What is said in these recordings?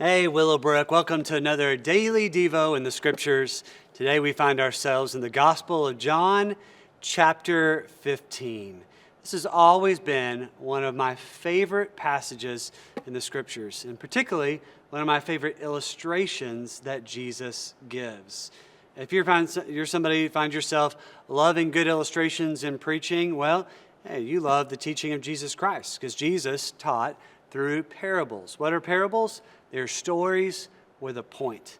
Hey, Willowbrook, welcome to another Daily Devo in the Scriptures. Today we find ourselves in the Gospel of John, chapter 15. This has always been one of my favorite passages in the Scriptures, and particularly one of my favorite illustrations that Jesus gives. If you're somebody who finds yourself loving good illustrations in preaching, well, hey, you love the teaching of Jesus Christ, because Jesus taught through parables. What are parables? They're stories with a point.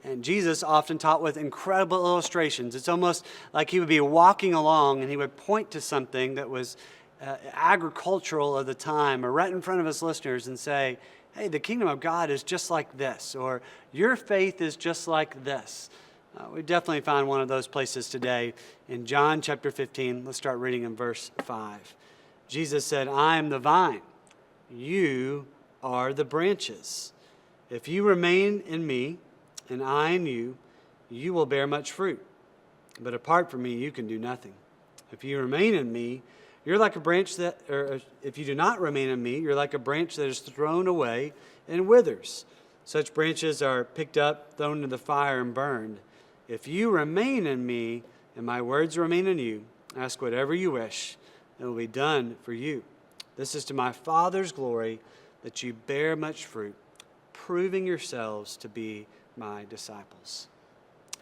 And Jesus often taught with incredible illustrations. It's almost like he would be walking along and he would point to something that was agricultural of the time or right in front of his listeners and say, hey, the kingdom of God is just like this, or your faith is just like this. We definitely find one of those places today in John chapter 15. Let's start reading in verse 5. Jesus said, I am the vine, you are the branches. If you remain in me and I in you, you will bear much fruit. But apart from me, you can do nothing. If you remain in me, you're like a branch or if you do not remain in me, you're like a branch that is thrown away and withers. Such branches are picked up, thrown into the fire, and burned. If you remain in me and my words remain in you, ask whatever you wish, and it will be done for you. This is to my Father's glory, that you bear much fruit, proving yourselves to be my disciples.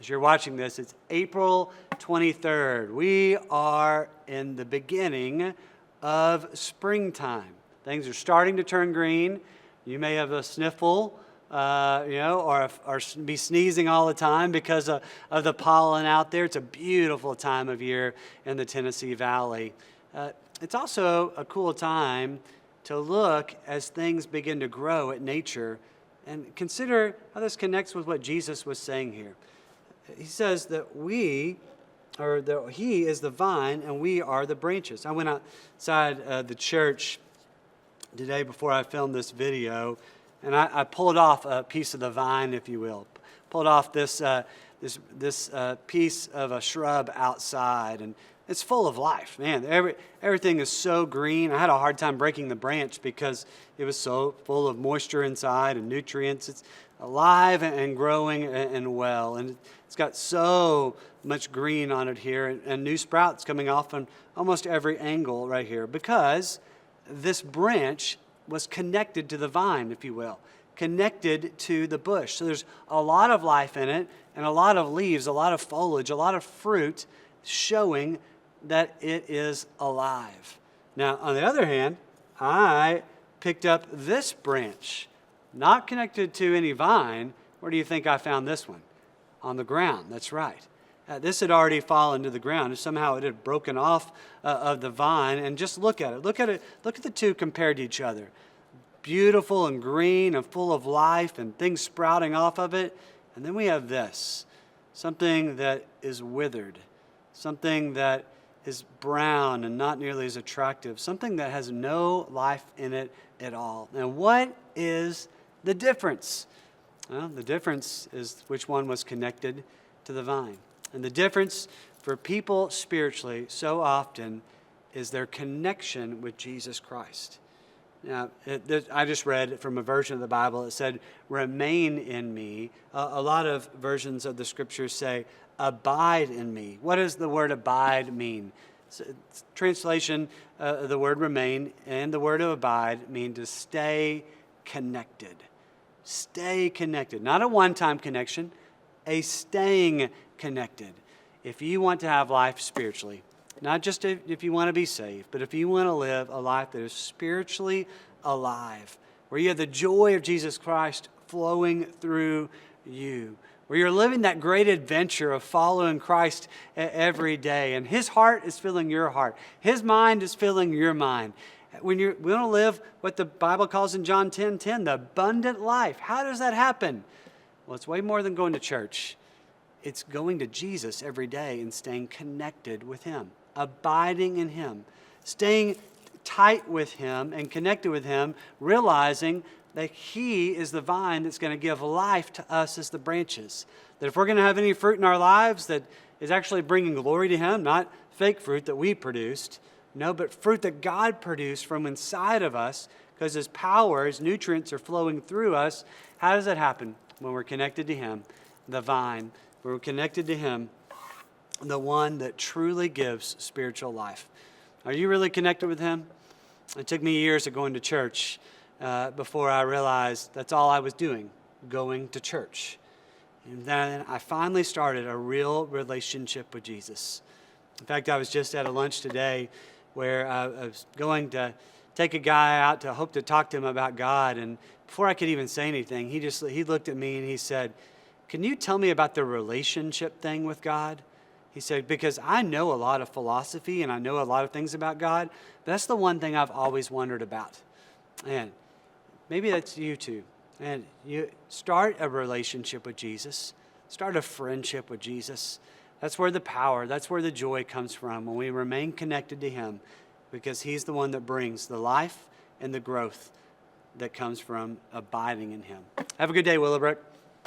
As you're watching this, it's April 23rd. We are in the beginning of springtime. Things are starting to turn green. You may have a sniffle, or be sneezing all the time because of the pollen out there. It's a beautiful time of year in the Tennessee Valley. It's also a cool time to look as things begin to grow at nature and consider how this connects with what Jesus was saying here. He says that he is the vine and we are the branches. I went outside the church today before I filmed this video, and I pulled off a piece of the vine, if you will. Pulled off this piece of a shrub outside, and it's full of life, man. Everything is so green. I had a hard time breaking the branch because it was so full of moisture inside and nutrients. It's alive and growing and well, and it's got so much green on it here, and new sprouts coming off on almost every angle right here because this branch was connected to the vine, if you will, connected to the bush. So there's a lot of life in it and a lot of leaves, a lot of foliage, a lot of fruit showing that it is alive. Now, on the other hand, I picked up this branch, not connected to any vine. Where do you think I found this one? On the ground, that's right. This had already fallen to the ground. Somehow it had broken off of the vine. And just look at it. Look at the two compared to each other. Beautiful and green and full of life and things sprouting off of it. And then we have this, something that is withered, something that is brown and not nearly as attractive, something that has no life in it at all. And what is the difference? Well, the difference is which one was connected to the vine. And the difference for people spiritually so often is their connection with Jesus Christ. Now, I just read from a version of the Bible that said, remain in me. A lot of versions of the scriptures say, abide in me. What does the word abide mean? Translation, the word remain and the word abide mean to stay connected. Stay connected. Not a one-time connection, a staying connected. If you want to have life spiritually, not just if you want to be saved, but if you want to live a life that is spiritually alive, where you have the joy of Jesus Christ flowing through you, where you're living that great adventure of following Christ every day, and His heart is filling your heart. His mind is filling your mind. We want to live what the Bible calls in John 10:10, the abundant life. How does that happen? Well, it's way more than going to church. It's going to Jesus every day and staying connected with Him, abiding in Him, staying tight with Him and connected with Him, realizing that He is the vine that's going to give life to us as the branches. That if we're going to have any fruit in our lives that is actually bringing glory to Him, not fake fruit that we produced, no, but fruit that God produced from inside of us, because his power, his nutrients are flowing through us. How does that happen? When we're connected to him, the vine. We're connected to him, the one that truly gives spiritual life. Are you really connected with him? It took me years of going to church before I realized that's all I was doing, going to church. And then I finally started a real relationship with Jesus. In fact, I was just at a lunch today where I was going to take a guy out to hope to talk to him about God. And before I could even say anything, he looked at me and he said, "Can you tell me about the relationship thing with God?" He said, "Because I know a lot of philosophy and I know a lot of things about God, but that's the one thing I've always wondered about." And maybe that's you too. And you start a relationship with Jesus. Start a friendship with Jesus. That's where the power, that's where the joy comes from, when we remain connected to him, because he's the one that brings the life and the growth that comes from abiding in him. Have a good day, Willowbrook.